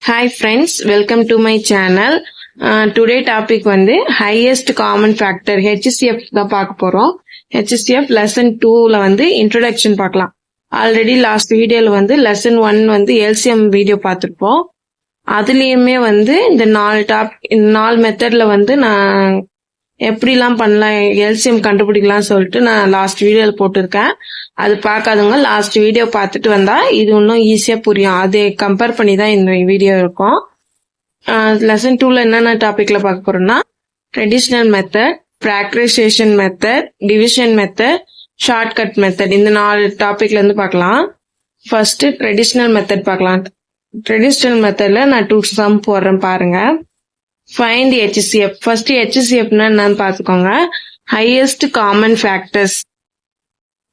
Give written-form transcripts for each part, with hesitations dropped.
Hi friends, welcome to my channel. Today topic வந்து highest common factor HCF தான் பார்க்க போறோம். HCF lesson 2ல வந்து introduction பார்க்கலாம். ஆல்ரெடி லாஸ்ட் வீடியோல வந்து lesson 1 வந்து LCM வீடியோ பார்த்திருப்போம். அதுலயுமே வந்து இந்த நாலு மெத்தட்ல வந்து நான் எப்படிலாம் பண்ணலாம் எல்சிஎம் கண்டுபிடிக்கலாம் சொல்லிட்டு நான் லாஸ்ட் வீடியோல போட்டிருக்கேன். அது பார்க்காதவங்க லாஸ்ட் வீடியோ பார்த்துட்டு வந்தா இது இன்னும் ஈஸியா புரியும். அதை கம்பேர் பண்ணி தான் இந்த வீடியோ இருக்கும். லெசன் 2ல என்னென்ன டாபிக்ல பார்க்க போறோம்னா traditional method, factorisation method, division method, shortcut method, இந்த 4 டாபிக்ல இருந்து பார்க்கலாம். ஃபர்ஸ்ட் ட்ரெடிஷனல் மெத்தட் பார்க்கலாம். ட்ரெடிஷனல் மெத்தட்ல நான் 2 சம் போடுறேன் பாருங்க. Find HCF. ஃபர்ஸ்ட் HCFனா என்னன்னு பாத்துக்கோங்க. Highest common factors.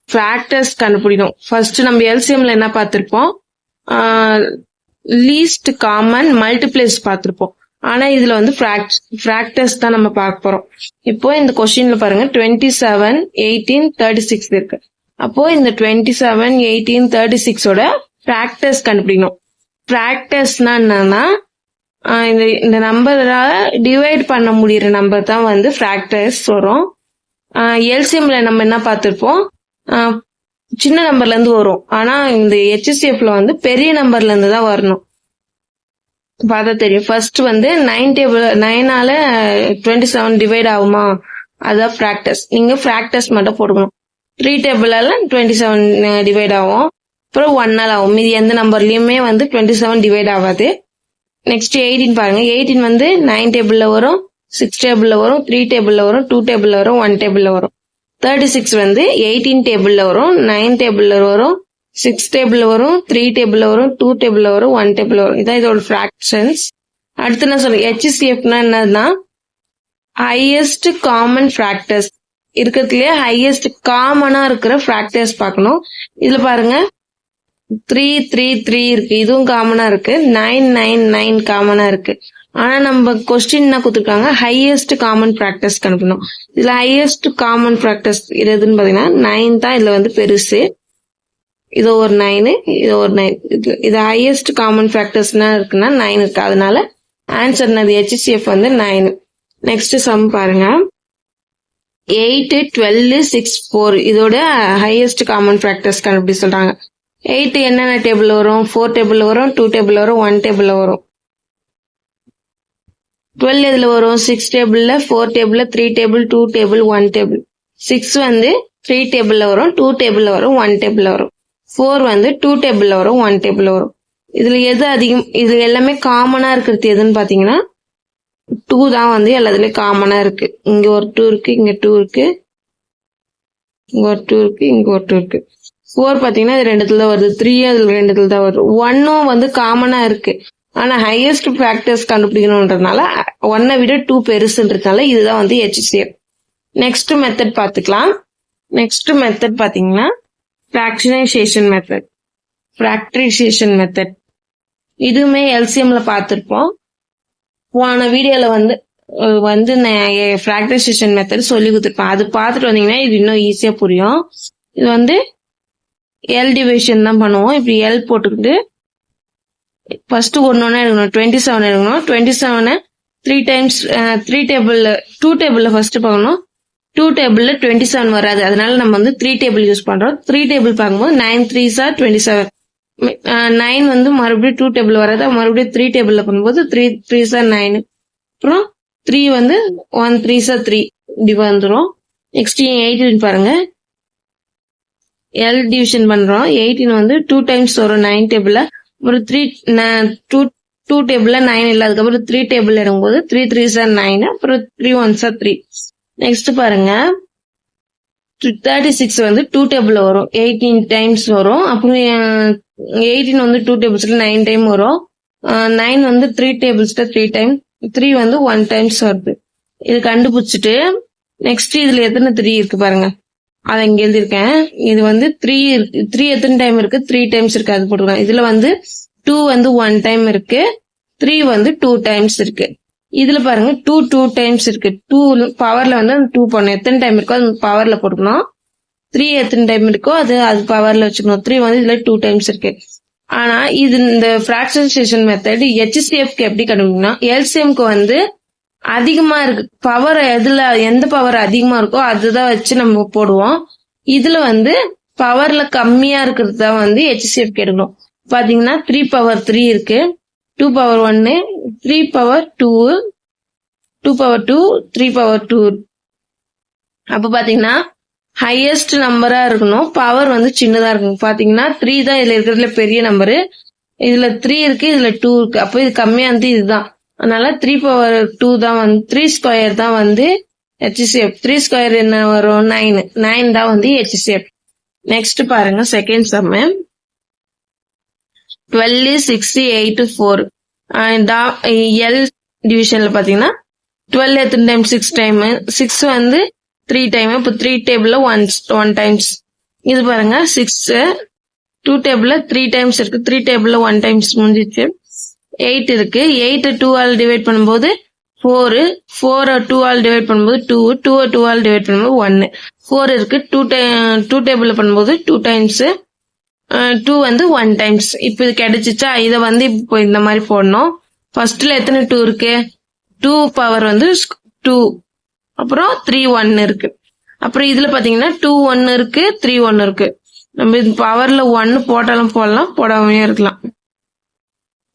ஃபேக்டர்ஸ் கண்டுபிடிக்கணும். ஃபர்ஸ்ட் நம்ம எல்சிஎம்ல என்ன பார்த்திருப்போம், லீஸ்ட் காமன் மல்டிப்ளேஸ் பார்த்திருப்போம். ஆனா இதுல வந்து ஃபேக்டர்ஸ் தான் நம்ம பார்க்க போறோம். இப்போ இந்த கொஸ்டின்ல பாருங்க 27, 18, 36 இருக்கு. அப்போ இந்த 27, 18, 36ஓட ஃபேக்டர்ஸ் கண்டுபிடிக்கணும். ஃபேக்டர்ஸ்னா என்னன்னா இந்த நம்பரால டிவைட் பண்ண முடியற நம்பர் தான் வந்து ஃபேக்டர்ஸ் வரும். எல்சிஎம்ல நம்ம என்ன பார்த்திருப்போம், சின்ன நம்பர்ல இருந்து வரும். ஆனா இந்த HCFல வந்து பெரிய நம்பர்ல இருந்து தான் வரணும். பார்த்தா தெரியும். ஃபர்ஸ்ட் வந்து 9ஆல 27 டிவைட் ஆகுமா, அதான் ஃபேக்டர்ஸ். நீங்க ஃபேக்டர்ஸ் மட்டும் போட்டுக்கணும். 3 டேபிளால 27 டிவைட் ஆகும். அப்புறம் 1ஆல ஆகும். மீதி எந்த நம்பர்லயுமே வந்து 27 டிவைட் ஆகாது. நெக்ஸ்ட் 18 பாருங்க. 18 வந்து 9 டேபிள்ல வரும், 6 டேபிள்ல வரும், 3 டேபிள்ல வரும், 2 டேபிள்ல வரும், 1 டேபிள்ல வரும். 36 வந்து 18 டேபிள்ல வரும், 9 டேபிள்ல வரும், 6 டேபிள்ல வரும், 3 டேபிள்ல வரும், 2 டேபிள்ல வரும், 1 டேபிள்ல வரும். இதான் இதோட ஃபிராக்ஷன்ஸ். அடுத்து நான் சொல்றேன் HCFனா என்னன்னா ஹையஸ்ட் காமன் ஃபேக்டர்ஸ். இருக்கிறதுலயே ஹையஸ்ட் காமனா இருக்கிற ஃபேக்டர்ஸ் பார்க்கணும். இதுல பாருங்க 3, 3, 3 இருக்கு. இதுவும் காமனா இருக்கு. 9, 9, 9 காமனா இருக்கு. ஆனா நம்ம கொஸ்டின் என்ன கொடுத்துருக்காங்க, ஹையஸ்ட் காமன் ஃபேக்டர்ஸ் கண்டுபிடிக்கணும். இதுல ஹையஸ்ட் காமன் ஃபேக்டர்ஸ் எதுன்னு பாத்தீங்கன்னா 9 தான் இதுல வந்து பெருசு. இது ஒரு 9, இது ஒரு 9. இது ஹையஸ்ட் காமன் ஃபேக்டர்ஸ்னா இருக்குன்னா 9 இருக்கு. அதனால ஆன்சர் என்னது, HCF வந்து 9. நெக்ஸ்ட் சம் பாருங்க. 8, 12, 6, 4 இதோட ஹையஸ்ட் காமன் ஃபேக்டர்ஸ் கண்டுபிடி சொல்றாங்க. 8 என்னென்ன டேபிள் வரும், 4 டேபிள் வரும், 2 டேபிள் வரும், 1 டேபிள் வரும். 12 எதுல வரும், 6 டேபிள்ல, 4 டேபிள்ல, 3 டேபிள், 2 டேபிள், 1 டேபிள். 6 வந்து 3 டேபிள்ல வரும், 2 டேபிள்ல வரும், 1 டேபிள்ல வரும். 4 வந்து 2 டேபிள்ல வரும், 1 டேபிள்ல வரும். இதுல எது அதிகம், இதுல எல்லாமே காமனா இருக்கிறது எதுன்னு பாத்தீங்கன்னா 2 தான் வந்து எல்லாத்துலயும் காமனா இருக்கு. இங்க ஒரு 2 இருக்கு, இங்க 2 இருக்கு, இங்க ஒரு 2 இருக்கு, இங்க ஒரு 2 இருக்கு. 4 பாத்தீங்கன்னா இது 2 வருது, 3 அதுல 2 தான் வருது. 1ம் வந்து காமனா இருக்கு. ஆனா ஹையஸ்ட் ஃபேக்டர்ஸ் கண்டுபிடிக்கணும்ன்றதுனால 1 விட 2 பெருசுன்றதுனால இதுதான் வந்து HCF. நெக்ஸ்ட் மெத்தட் பாத்துக்கலாம். நெக்ஸ்ட் மெத்தட் பாத்தீங்கன்னா ஃபேக்டரைசேஷன் மெத்தட். ஃபேக்டரைசேஷன் மெத்தட் இதுவுமே எல்சிஎம்ல பார்த்திருப்போம். போன வீடியோல வந்து நான் ஃபேக்டரைசேஷன் மெத்தட் சொல்லி கொடுத்துருப்பேன். அது பார்த்துட்டு வந்தீங்கன்னா இது இன்னும் ஈஸியா புரியும். இது வந்து எல் டிவிஷன் தான் பண்ணுவோம். இப்படி எல் போட்டுக்கிட்டு ஃபர்ஸ்ட் ஒன்னு எடுக்கணும். 27 எடுக்கணும். 27 3 டைம்ஸ் 3 டேபிள்ல 2 டேபிள்ல ஃபர்ஸ்ட் பார்க்கணும். 2 டேபிள்ல 27 வராது. அதனால நம்ம வந்து 3 டேபிள் யூஸ் பண்றோம். 3 டேபிள் பார்க்கும்போது 9 3s are 27. 9 வந்து மறுபடியும் 2 டேபிள் வராது. மறுபடியும் 3 டேபிள்ல பண்ணும்போது 3 3s are 9. அப்புறம் 3 வந்து 1 3s are 3 இப்படி வந்துடும். நெக்ஸ்ட் 18 பாருங்க. எல் டிவிஷன் பண்றோம். 18 வந்து 2 டைம்ஸ் வரும் 9 டேபிள்ல. ஒரு 2 டேபிள்ல 9 இல்ல. அதுக்கப்புறம் 3 டேபிள் எடுக்கும்போது 3 3s are 9. அப்புறம் 3 1s are 3. நெக்ஸ்ட் பாருங்க 36 வந்து 2 டேபிள்ல வரும். 18 டைம்ஸ் வரும். அப்புறம் 18 வந்து 2 டேபிள்ஸ்ல 9 டைம் வரும். 9 வந்து 3 டேபிள்ஸ்ல 3 டைம். 3 வந்து 1 டைம்ஸ் வருது. இது கண்டுபிடிச்சிட்டு நெக்ஸ்ட் இதுல எத்தனை 3 இருக்கு பாருங்க. அதை இங்க எழுதிருக்கேன். இது வந்து 3 எத்தனை டைம் இருக்கு, 3 டைம்ஸ் இருக்கு. அது போட்டுக்கலாம். இதுல வந்து 2 வந்து 1 டைம் இருக்கு, 3 வந்து 2 டைம்ஸ் இருக்கு. இதுல பாருங்க 2 டைம்ஸ் இருக்கு. 2 பவர்ல வந்து 2 பண்ணணும். எத்தனை டைம் இருக்கோ அது பவர்ல போட்டுக்கணும். 3 எத்தனை டைம் இருக்கோ அது பவர்ல வச்சுக்கணும். 3 வந்து இதுல 2 டைம்ஸ் இருக்கு. ஆனா இது இந்த ஃபிராக்ஷனைசேஷன் மெத்தட் HCFக்கு எப்படி கண்டுபிடிக்கணும்னா LCMக்கு வந்து அதிகமா இருக்கு பவர், எந்த பவர் அதிகமா இருக்கோ அதுதான் வச்சு நம்ம போடுவோம். இதுல வந்து பவர்ல கம்மியா இருக்கிறது தான் வந்து HCFக்கு எடுக்கணும். பாத்தீங்கன்னா 3 பவர் 3 இருக்கு, 2 பவர் 1, 3 பவர் 2, 2 பவர் 2, 3 பவர் 2. அப்ப பாத்தீங்கன்னா ஹையஸ்ட் நம்பரா இருக்கணும், பவர் வந்து சின்னதா இருக்கணும். பாத்தீங்கன்னா 3 தான் இதுல இருக்கிறதுல பெரிய நம்பரு, இதுல 3 இருக்கு, இதுல 2 இருக்கு. அப்போ இது கம்மியா வந்து இதுதான். அதனால 3 பவர் 2 தான் வந்து 3 ஸ்கொயர் தான் வந்து HCF. 3 ஸ்கொயர் என்ன வரும்? 9. 9 தான் வந்து HCF. நெக்ஸ்ட் பாருங்க செகண்ட் சம். 12 60 8 4. எல் டிவிஷன்ல பாத்தீங்கன்னா 12 எத்தனை டைம்? 6 டைம். 6 வந்து 3 டைம். இப்போ 3 டேபிள்ல 1 டைம்ஸ். இது பாருங்க 6 2 டேபிள்ல 3 டைம்ஸ் இருக்கு, 3 டேபிள்ல 1 டைம்ஸ் முடிஞ்சிச்சு. 8 இருக்கு, 8 2 ஆல் டிவைட் பண்ணும்போது 4, 4 2 ஆல் டிவைட் பண்ணும்போது 2, 2 2 ஆல் டிவைட் பண்ணும்போது 1. 4 இருக்கு, 2 டேபிள்ல பண்ணும்போது 2 டைம்ஸ், 2 வந்து 1 டைம்ஸ். இப்போ இது கிடைச்சிச்சா? இதை வந்து இப்போ இந்த மாதிரி போடணும். ஃபர்ஸ்ட்ல எத்தனை 2 இருக்கு? 2 பவர் வந்து 2, அப்புறம் 3 1 இருக்கு. அப்புறம் இதுல பாத்தீங்கன்னா 2 1 இருக்கு, 3 1 இருக்கு. நம்ம இது பவர்ல 1 போட்டாலும் போடலாம், போடாமையும் இருக்கலாம்.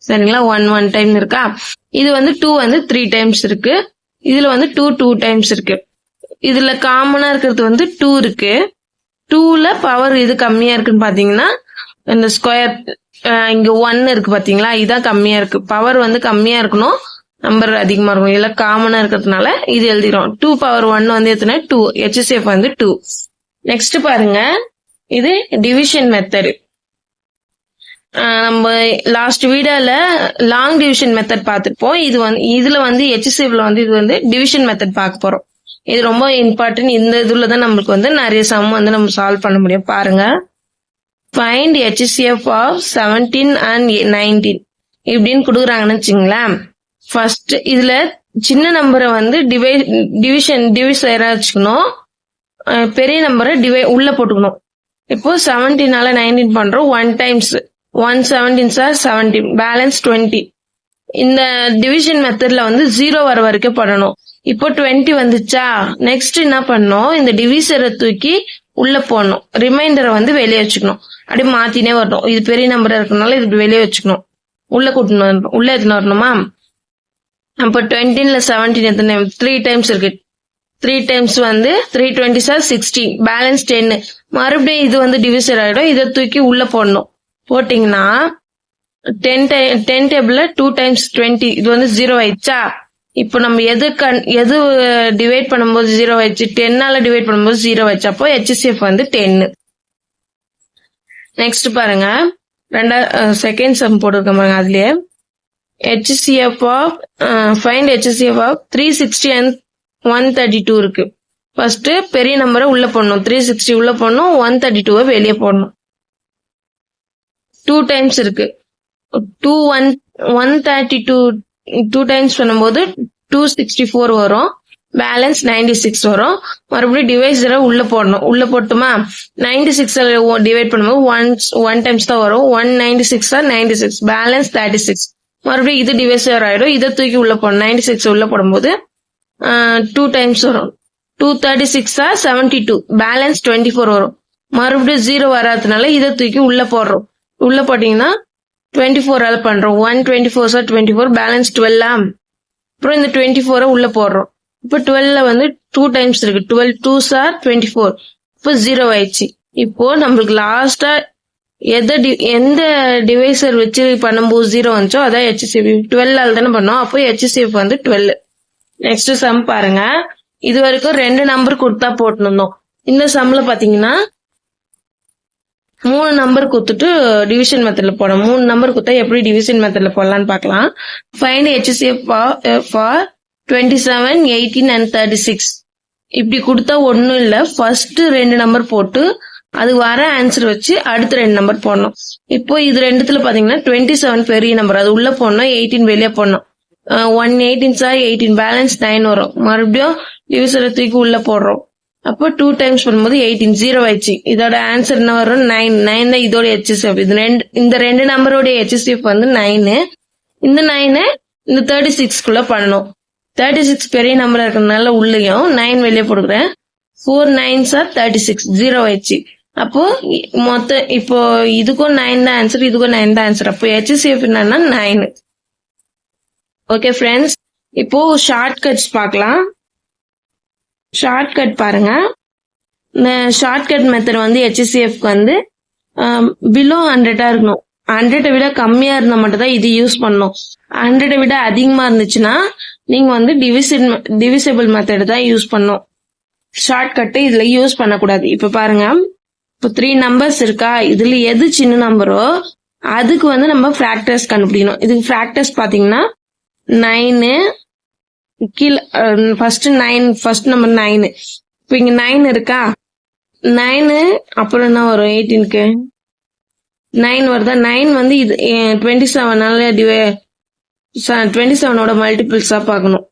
சரிங்களா? 1 1 டைம் இருக்கா? இது வந்து 2 வந்து 3 டைம்ஸ் இருக்கு, இதுல வந்து 2 2 டைம்ஸ் இருக்கு. இதுல காமனா இருக்கிறது வந்து 2 இருக்கு. 2ல பவர் இது கம்மியா இருக்குன்னு பாத்தீங்கன்னா இந்த ஸ்கொயர் இங்க 1 இருக்கு பாத்தீங்களா, இதான் கம்மியா இருக்கு. பவர் வந்து கம்மியா இருக்கணும், நம்பர் அதிகமா இருக்கும். இதெல்லாம் காமனா இருக்கிறதுனால இது எழுதிரும். 2 பவர் 1 வந்து எத்தனை? 2. HCF வந்து 2. நெக்ஸ்ட் பாருங்க, இது டிவிஷன் மெத்தட். நம்ம லாஸ்ட் வீடியோல லாங் டிவிஷன் மெத்தட் பார்த்திருப்போம். இதுல வந்து HCFல வந்து இது வந்து டிவிஷன் மெத்தட் பார்க்க போறோம். இது ரொம்ப இம்பார்ட்டன்ட். இந்த இதுல தான் நம்மளுக்கு வந்து நிறைய சம் வந்து நம்ம சால்வ் பண்ண முடியும். பாருங்க, ஃபைண்ட் HCF ஆஃப் 17 and 19 இப்படின்னு கொடுக்குறாங்கன்னு வச்சுங்களேன். ஃபர்ஸ்ட் இதுல சின்ன நம்பரை வந்து டிவிசரா வச்சுக்கணும், பெரிய நம்பரை உள்ள போட்டுக்கணும். இப்போ 17ஆல 19 பண்றோம், 1 டைம்ஸ் 1 17s are 17, பேலன்ஸ் 20. இந்த டிவிஷன் மெத்தட்ல வந்து 0 வர வரைக்கும் பண்ணணும். இப்போ 20 வந்துச்சா? நெக்ஸ்ட் என்ன பண்ணணும்? இந்த டிவிசரை தூக்கி உள்ள போடணும், ரிமைண்டரை வந்து வெளியே வச்சுக்கணும். அப்படியே மாத்தினே வரணும். இது பெரிய நம்பரா இருக்கனால இது வெளியே வச்சுக்கணும், உள்ள கூட்டணும், உள்ள எத்தனை வரணுமா? அப்ப 20ல 17 எத்தனை? 3 டைம்ஸ் இருக்கு. 3 டைம்ஸ் வந்து 3 20s are 60, பேலன்ஸ் 10. மறுபடியும் இது வந்து டிவிசர் ஆயிடும், இதை தூக்கி உள்ள போடணும். போட்டீங்கன்னா 10 டேபிள்ல 2 டைம்ஸ் 20, இது வந்து 0 ஆயிடுச்சா? இப்போ நம்ம எது டிவைட் பண்ணும்போது 0 ஆயிடுச்சு? 10ஆல டிவைட் பண்ணும்போது 0 ஆயிடுச்சு. அப்போ HCF வந்து 10. நெக்ஸ்ட் பாருங்க, செகண்ட் சம் போட்டிருக்க பாருங்க. அதுலயே HCF of find HCF of 360 and 132 இருக்கு. ஃபர்ஸ்ட் பெரிய நம்பரை உள்ள போடணும், 360 உள்ள போடணும், 132 வெளியே போடணும். 2 டைம்ஸ் இருக்கு, 132 2 டைம்ஸ் பண்ணும்போது 264 வரும், பேலன்ஸ் 96 வரும். மறுபடியும் டிவைசரை உள்ள போடணும், உள்ள போட்டுமா? 96 டிவைட் பண்ணும்போது 1 டைம்ஸ் தான் வரும், 196 are 96, பேலன்ஸ் 36. மறுபடியும் இது டிவைசர் ஆயிடும், இதை தூக்கி உள்ள போடணும். 96 உள்ள போடும்போது 2 டைம்ஸ் வரும், 236 are 72, பேலன்ஸ் 24 வரும். மறுபடியும் 0 வராததுனால இதை தூக்கி உள்ள போடுறோம். உள்ள போட்டீங்கன்னா 24ஆல பண்றோம், 124 are 24, பேலன்ஸ் 12. அப்புறம் இந்த 24 உள்ள போடுறோம். இப்போ 12ல வந்து 2 டைம்ஸ் இருக்கு, 12 2s are 24, இப்போ 0 ஆயிடுச்சு. இப்போ நம்மளுக்கு லாஸ்டா எந்த டிவைசர் வச்சு பண்ணும்போது 0 வந்துச்சோ அதான் HCF. 12ஆல தானே பண்ணோம், அப்போ HCF வந்து 12. நெக்ஸ்ட் சம் பாருங்க, இது வரைக்கும் 2 நம்பர் கொடுத்தா போட்டுருந்தோம். இந்த சம்ல பாத்தீங்கன்னா 3 நம்பர் கொடுத்துட்டு டிவிஷன் மெத்தட்ல போடணும். 3 நம்பர் கொடுத்தா எப்படி டிவிஷன் மெத்தட்ல போடலாம்னு பார்க்கலாம். Find HCF for 27 18 and 36. இப்படி கொடுத்தா ஒன்னும் இல்ல, ஃபர்ஸ்ட் 2 நம்பர் போட்டு அது வர ஆன்சர் வச்சு அடுத்த 2 நம்பர் போடணும். இப்போ இது ரெண்டுத்துல பாத்தீங்கன்னா 27 பெரிய நம்பர், அது உள்ள போடணும், 18 வெளியே போடணும். 1 18s are 18, பேலன்ஸ் 9 வரும். மறுபடியும் டிவிசரை தூக்கி உள்ள போடுறோம், அப்போ 2 டைம்ஸ் பண்ணும்போது 18 0 ஆயிடுச்சு. இதோட ஆன்சர் என்ன வரும் 9. 9 தான் இதோட HCF. இந்த ரெண்டு நம்பரோட HCF வந்து 9. இந்த 9 இந்த 36க்குள்ள பண்ணணும். 36 பெரிய நம்பரா இருக்கிறதுனால உள்ளேயும் 9 வெளியே போடுறேன். 4 9s are 36 0 ஆயிடுச்சு. அப்போ மொத்தம் இப்போ இதுக்கும் 9 தான் ஆன்சர், இதுக்கும் 9 தான் ஆன்சர். அப்போ HCF என்னன்னா 9. ஓகே ஃப்ரெண்ட்ஸ், இப்போ ஷார்ட்கட்ஸ் பார்க்கலாம். ஷார்ட்கட் பாருங்க. இந்த ஷார்ட்கட் மெத்தட் வந்து HCF வந்து பிலோ 100 இருக்கணும். 100 விட கம்மியா இருந்தா மட்டும் தான் இது யூஸ் பண்ணணும். 100 விட அதிகமா இருந்துச்சுன்னா நீங்க வந்து டிவிசிபிள் மெத்தட் தான் யூஸ் பண்ணணும். ஷார்ட்கட் இதுல யூஸ் பண்ணக்கூடாது. இப்ப பாருங்க, இப்போ 3 நம்பர்ஸ் இருக்கா, இதுல எது சின்ன நம்பரோ அதுக்கு வந்து நம்ம ஃபிராக்டர்ஸ் கண்டுபிடிக்கணும். இதுக்கு ஃபிராக்டர்ஸ் பாத்தீங்கன்னா 9 கீழே ஃபர்ஸ்ட் நம்பர் 9. இப்போ இங்க 9 இருக்கா, 9 அப்புறம் என்ன வரும் 18க்கு 9 வருதா. 9 வந்து இது 27 27ஓட மல்டிபிள்ஸா பார்க்கணும்.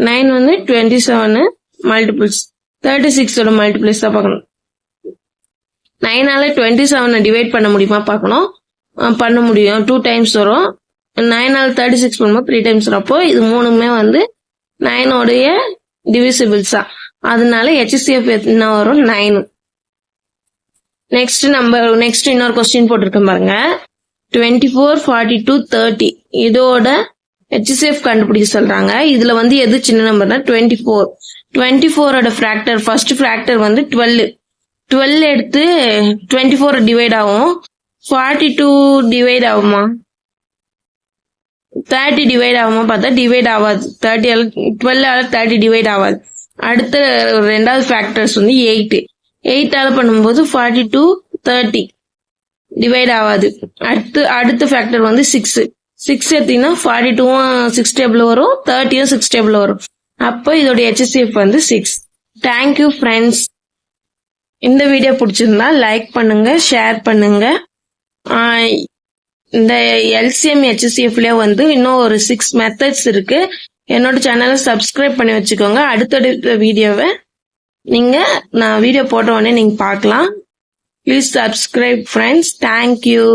9 வந்து 27 மல்டிபிள்ஸ் 36ஓட மல்டிபிள்ஸா பார்க்கணும். 9ஆல 27 டிவைட் பண்ண முடியுமா பார்க்கணும். பண்ண முடியும், 2 டைம்ஸ் வரும். 9ஆல 36 பண்ணும்போது 3 டைம்ஸ் வரும். அப்போ இது மூணுமே வந்து 9ஓடைய டிவிசிபிள்ஸா, அதனால HCF என்ன வரும் 9. நெக்ஸ்ட் இன்னொரு கொஸ்டின் போட்டிருக்கேன் பாருங்க. 24 42 30 இதோட HCF கண்டுபிடிக்க சொல்றாங்க. இதுல வந்து எது சின்ன நம்பர்னா 24. 24ஓட ஃபிராக்டர் ஃபர்ஸ்ட் ஃபிராக்டர் வந்து 12 எடுத்து 24 டிவைட் ஆகும். 42 டிவைட் ஆகுமா, 30 டிவைட் ஆகுமா பார்த்தா டிவைட் ஆகாது. 12ஆல 30 டிவைட் ஆகாது. அடுத்த ரெண்டாவது ஃபேக்டர்ஸ் வந்து 8ஆல பண்ணும்போது 42 30 டிவைட் ஆகாது. அடுத்த ஃபேக்டர் வந்து 6 எடுத்தீங்கன்னா 42ம் 6 டேபிள் வரும், 30யும் 6 டேபிள் வரும். அப்போ இதோட HCF வந்து 6. Thank you friends. இந்த வீடியோ பிடிச்சிருந்தா லைக் பண்ணுங்க, ஷேர் பண்ணுங்க. இந்த LCM HCFல வந்து இன்னும் ஒரு 6 மெத்தட்ஸ் இருக்கு. என்னோட சேனலை சப்ஸ்கிரைப் பண்ணி வச்சுக்கோங்க. அடுத்தடுத்த வீடியோவை நான் வீடியோ போட்ட உடனே நீங்க பார்க்கலாம். Please subscribe friends. தேங்க்யூ.